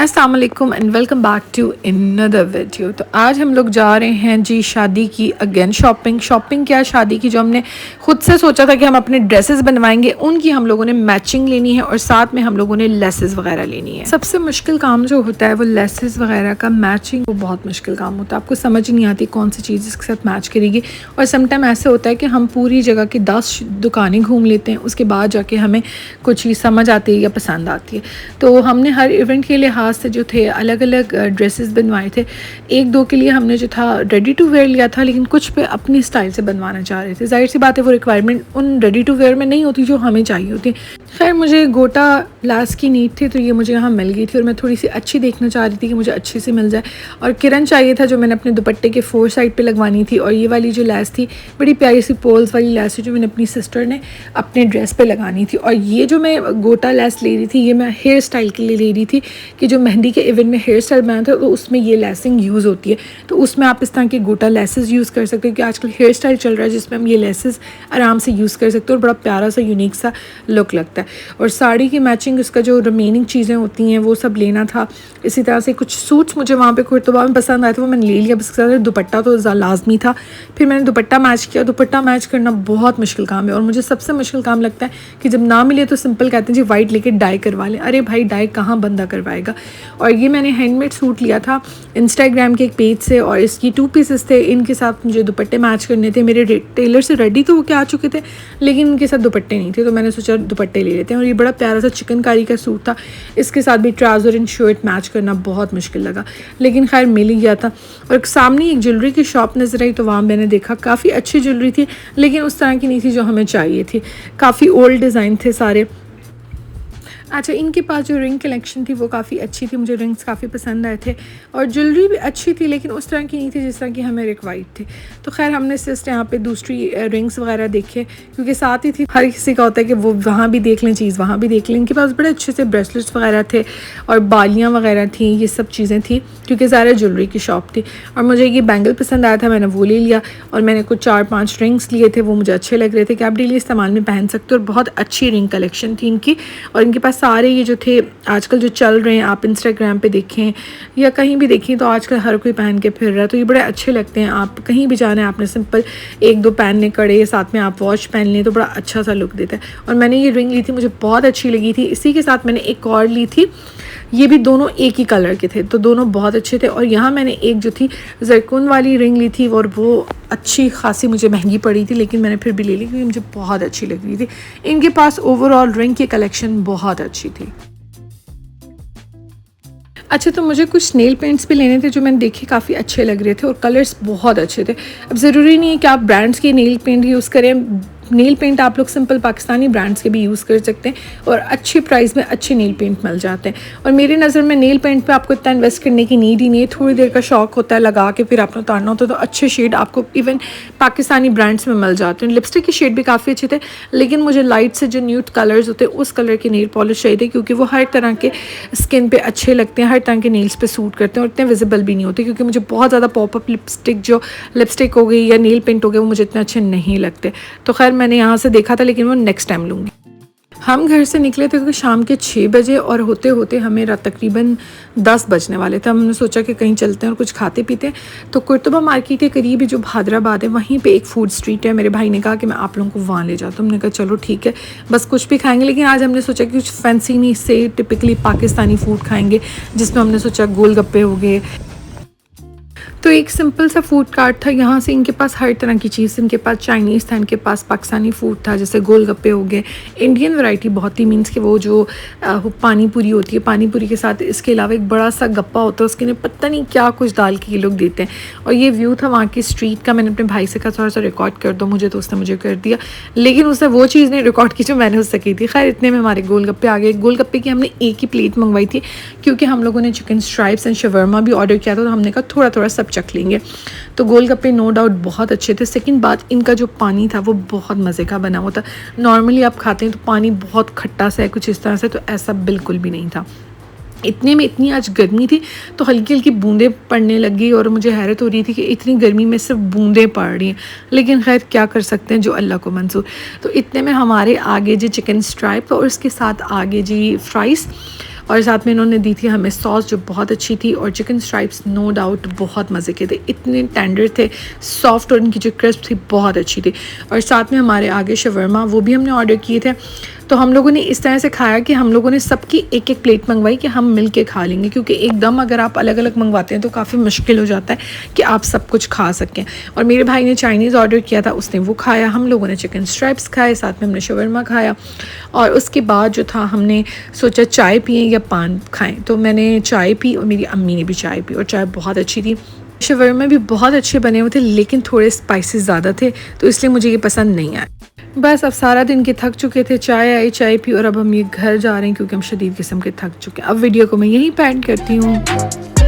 अस्सलाम वालेकुम and welcome back to another video. तो आज हम लोग जा रहे हैं जी शादी की अगेन शॉपिंग क्या शादी की, जो हमने खुद से सोचा था कि हम अपने ड्रेसेस बनवाएंगे, उनकी हम लोगों ने मैचिंग लेनी है और साथ में हम लोगों ने लेसेस वगैरह लेनी है। सबसे मुश्किल काम जो होता है वो लेसेस वगैरह का मैचिंग, वो बहुत मुश्किल काम होता है। आपको समझ नहीं आती कौन सी चीज़ इसके साथ मैच करेगी, और समटाइम ऐसे होता है कि हम पूरी जगह की 10 दुकानें घूम लेते हैं, उसके बाद जाके हमें कुछ चीज़ समझ आती है या पसंद आती है। तो हमने हर इवेंट के लिहाज से जो थे अलग अलग ड्रेसेस बनवाए थे। एक दो के लिए हमने जो था रेडी टू वेयर लिया था, लेकिन कुछ पे अपनी स्टाइल से बनवाना चाह रहे थे। जाहिर सी बात है वो रिक्वायरमेंट उन रेडी टू वेयर में नहीं होती जो हमें चाहिए होती। खैर मुझे गोटा लास की नीड थी, तो ये मुझे यहाँ मिल गई थी और मैं थोड़ी सी अच्छी देखना चाह रही थी कि मुझे अच्छी सी मिल जाए। और किरण चाहिए था जो मैंने अपने दुपट्टे के 4 साइड पे लगवानी थी, और ये वाली जो लैस थी बड़ी प्यारी सी पोल्स वाली लैस थी जो मैंने अपनी सिस्टर ने अपने ड्रेस पे लगानी थी। और ये जो मैं गोटा लैस ले रही थी ये मैं हेयर स्टाइल के लिए ले रही थी कि जो मेहंदी के इवेंट में हेयर स्टाइल बनाया था तो उसमें ये लेसिंग यूज़ होती है, तो उसमें आप इस तरह के गोटा लेसेस यूज़ कर सकते हो कि आजकल हेयर स्टाइल चल रहा है जिसमें हम ये लेसेस आराम से यूज़ कर सकते हो और बड़ा प्यारा सा यूनिक सा लुक लगता है। और साड़ी की मैचिंग उसका जो रिमेनिंग चीज़ें होती हैं वो सब लेना था। इसी तरह से कुछ सूट्स मुझे वहाँ पे कुर्तबा में पसंद आए थे, वो मैंने ले लिया। बस दुपट्टा तो लाजमी था, फिर मैंने दुपट्टा मैच किया। दुपट्टा मैच करना बहुत मुश्किल काम है और मुझे सबसे मुश्किल काम लगता है कि जब ना मिले तो सिंपल कहते हैं जी वाइट लेके डाई करवा लें। अरे भाई डाई कहाँ बंदा करवाएगा। और ये मैंने हैंडमेड सूट लिया था इंस्टाग्राम के एक पेज से, और इसकी 2 पीसेस थे। इनके साथ मुझे दुपट्टे मैच करने थे। मेरे टेलर से रेडी तो वो क्या आ चुके थे, लेकिन इनके साथ दुपट्टे नहीं थे, तो मैंने सोचा दुपट्टे ले लेते हैं। और ये बड़ा प्यारा सा चिकनकारी का सूट था, इसके साथ भी ट्राउज़र एंड शर्ट मैच करना बहुत मुश्किल लगा, लेकिन खैर मिल ही गया था। और सामने एक ज्वेलरी की शॉप नजर आई, तो वहाँ मैंने देखा काफ़ी अच्छी ज्वेलरी थी, लेकिन उस तरह की नहीं थी जो हमें चाहिए थी। काफ़ी ओल्ड डिज़ाइन थे सारे। अच्छा, इनके पास जो रिंग कलेक्शन थी वो काफ़ी अच्छी थी, मुझे रिंग्स काफ़ी पसंद आए थे और ज्वेलरी भी अच्छी थी, लेकिन उस तरह की नहीं थी जिस तरह की हमें रिक्वायर्ड थी। तो खैर हमने सिर्फ यहाँ पे दूसरी रिंग्स वगैरह देखे, क्योंकि साथ ही थी। हर किसी का होता है कि वो वहाँ भी देख लें चीज़, वहाँ भी देख लें। इनके पास बड़े अच्छे से ब्रेसलेट्स वगैरह थे और बालियाँ वगैरह थी, ये सब चीज़ें थी, क्योंकि ज़्यादा ज्वेलरी की शॉप थी। और मुझे ये बैंगल पसंद आया था, मैंने वो ले लिया। और मैंने कुछ 4-5 रिंग्स लिए थे, वो मुझे अच्छे लग रहे थे कि आप डेली इस्तेमाल में पहन सकते हो। और बहुत अच्छी रिंग कलेक्शन थी इनकी। और इनके पास सारे ये जो थे आजकल जो चल रहे हैं, आप इंस्टाग्राम पे देखें या कहीं भी देखें तो आजकल हर कोई पहन के फिर रहा है, तो ये बड़े अच्छे लगते हैं। आप कहीं भी जाना है, आपने सिंपल 1-2 पहनने कड़े, साथ में आप वॉच पहन लें तो बड़ा अच्छा सा लुक देता है। और मैंने ये रिंग ली थी, मुझे बहुत अच्छी लगी थी। इसी के साथ मैंने एक और ली थी, ये भी दोनों एक ही कलर के थे, तो दोनों बहुत अच्छे थे। और यहाँ मैंने एक जो थी जरकुन वाली रिंग ली थी, और वो अच्छी खासी मुझे महंगी पड़ी थी, लेकिन मैंने फिर भी ले ली क्योंकि मुझे बहुत अच्छी लग रही थी। इनके पास ओवरऑल रिंग की कलेक्शन बहुत अच्छी थी। अच्छा, तो मुझे कुछ नेल पेंट्स भी लेने थे जो मैंने देखे काफ़ी अच्छे लग रहे थे और कलर्स बहुत अच्छे थे। अब ज़रूरी नहीं है कि आप ब्रांड्स के नेल पेंट यूज़ करें, नेल पेंट आप लोग सिंपल पाकिस्तानी ब्रांड्स के भी यूज़ कर सकते हैं और अच्छी प्राइस में अच्छे नेल पेंट मिल जाते हैं। और मेरी नज़र में नेल पेंट पे आपको इतना इन्वेस्ट करने की नीड ही नहीं है, थोड़ी देर का शौक होता है, लगा के फिर आपने उतारना होता है। तो अच्छे शेड आपको इवन पाकिस्तानी ब्रांड्स में मिल जाते हैं। लिपस्टिक के शेड भी काफ़ी अच्छे थे, लेकिन मुझे लाइट से जो न्यूट कलर्स होते हैं उस कलर के नेल पॉलिश चाहिए थे, क्योंकि वो हर तरह के स्किन पे अच्छे लगते हैं, हर तरह के नेल्स पे सूट करते हैं और इतने विजिबल भी नहीं होते। क्योंकि मुझे बहुत ज़्यादा पॉपअप लिपस्टिक हो गई या नेल पेंट हो गए, वो मुझे इतने अच्छे नहीं लगते। तो खैर मैंने यहाँ से देखा था, लेकिन वो नेक्स्ट टाइम लूँगी। हम घर से निकले थे क्योंकि शाम के 6 बजे, और होते होते हमें तकरीबन 10 बजने वाले थे। हमने सोचा कि कहीं चलते हैं और कुछ खाते पीते हैं। तो कुर्तुबा मार्केट के करीब जो भादराबाद है, वहीं पे एक फूड स्ट्रीट है। मेरे भाई ने कहा कि मैं आप लोगों को वहाँ ले जाता हूँ। हमने कहा चलो ठीक है, बस कुछ भी खाएंगे, लेकिन आज हमने सोचा कि कुछ फैंसी नहीं से टिपिकली पाकिस्तानी फूड खाएंगे, जिसमें हमने सोचा गोलगप्पे हो गए। तो एक सिंपल सा फूड कार्ट था, यहाँ से इनके पास हर तरह की चीज़, इनके पास चाइनीज़ था, इनके पास पाकिस्तानी फूड था, जैसे गोलगप्पे हो गए, इंडियन वैरायटी बहुत ही, मीन्स कि वो जो पानी पूरी होती है, पानी पूरी के साथ इसके अलावा एक बड़ा सा गप्पा होता है, उसके लिए पता नहीं क्या कुछ डाल के ये लोग देते हैं। और ये व्यू था वहाँ की स्ट्रीट का। मैंने अपने भाई से कहा थोड़ा सा रिकॉर्ड कर दो मुझे, तो उसने मुझे कर दिया, लेकिन उसने वो चीज़ नहीं रिकॉर्ड की जो मैंने उससे की थी। खैर इतने में हमारे गोलगप्पे आ गए। गोलगप्पे की हमने एक ही प्लेट मंगवाई थी, क्योंकि हम लोगों ने चिकन स्ट्राइप्स एंड शवरमा भी ऑर्डर किया था, तो हमने कहा थोड़ा थोड़ा सब चख लेंगे। तो गोलगप्पे नो डाउट बहुत अच्छे थे। सेकंड बात, इनका जो पानी था वो बहुत मज़े का बना हुआ था। नॉर्मली आप खाते हैं तो पानी बहुत खट्टा सा है कुछ इस तरह से, तो ऐसा बिल्कुल भी नहीं था। इतने में इतनी आज गर्मी थी तो हल्की हल्की बूंदें पड़ने लगी और मुझे हैरत हो रही थी कि इतनी गर्मी में सिर्फ बूंदें पड़ रही हैं, लेकिन खैर क्या कर सकते हैं जो अल्लाह को मंजूर। तो इतने में हमारे आगे जी चिकन स्ट्राइप और उसके साथ आगे जी फ्राइज़, और साथ में इन्होंने दी थी हमें सॉस जो बहुत अच्छी थी। और चिकन स्ट्राइप्स नो डाउट बहुत मज़े के थे, इतने टेंडर थे, सॉफ्ट, और इनकी जो क्रिस्प थी बहुत अच्छी थी। और साथ में हमारे आगे शवरमा, वो भी हमने ऑर्डर किए थे। तो हम लोगों ने इस तरह से खाया कि हम लोगों ने सबकी एक एक प्लेट मंगवाई कि हम मिल के खा लेंगे, क्योंकि एकदम अगर आप अलग अलग मंगवाते हैं तो काफ़ी मुश्किल हो जाता है कि आप सब कुछ खा सकें। और मेरे भाई ने चाइनीज़ ऑर्डर किया था, उसने वो खाया, हम लोगों ने चिकन स्ट्राइप्स खाए, साथ में हमने शवरमा खाया। और उसके बाद जो था हमने सोचा चाय पिएँ या पान खाएँ, तो मैंने चाय पी और मेरी अम्मी ने भी चाय पी, और चाय बहुत अच्छी थी। शवरमा भी बहुत अच्छे बने हुए थे, लेकिन थोड़े स्पाइसेस ज़्यादा थे, तो इसलिए मुझे ये पसंद नहीं आया। बस अब सारा दिन के थक चुके थे, चाय आई, चाय पी, और अब हम ये घर जा रहे हैं क्योंकि हम शदीद किस्म के थक चुके हैं। अब वीडियो को मैं यहीं पे एंड करती हूँ।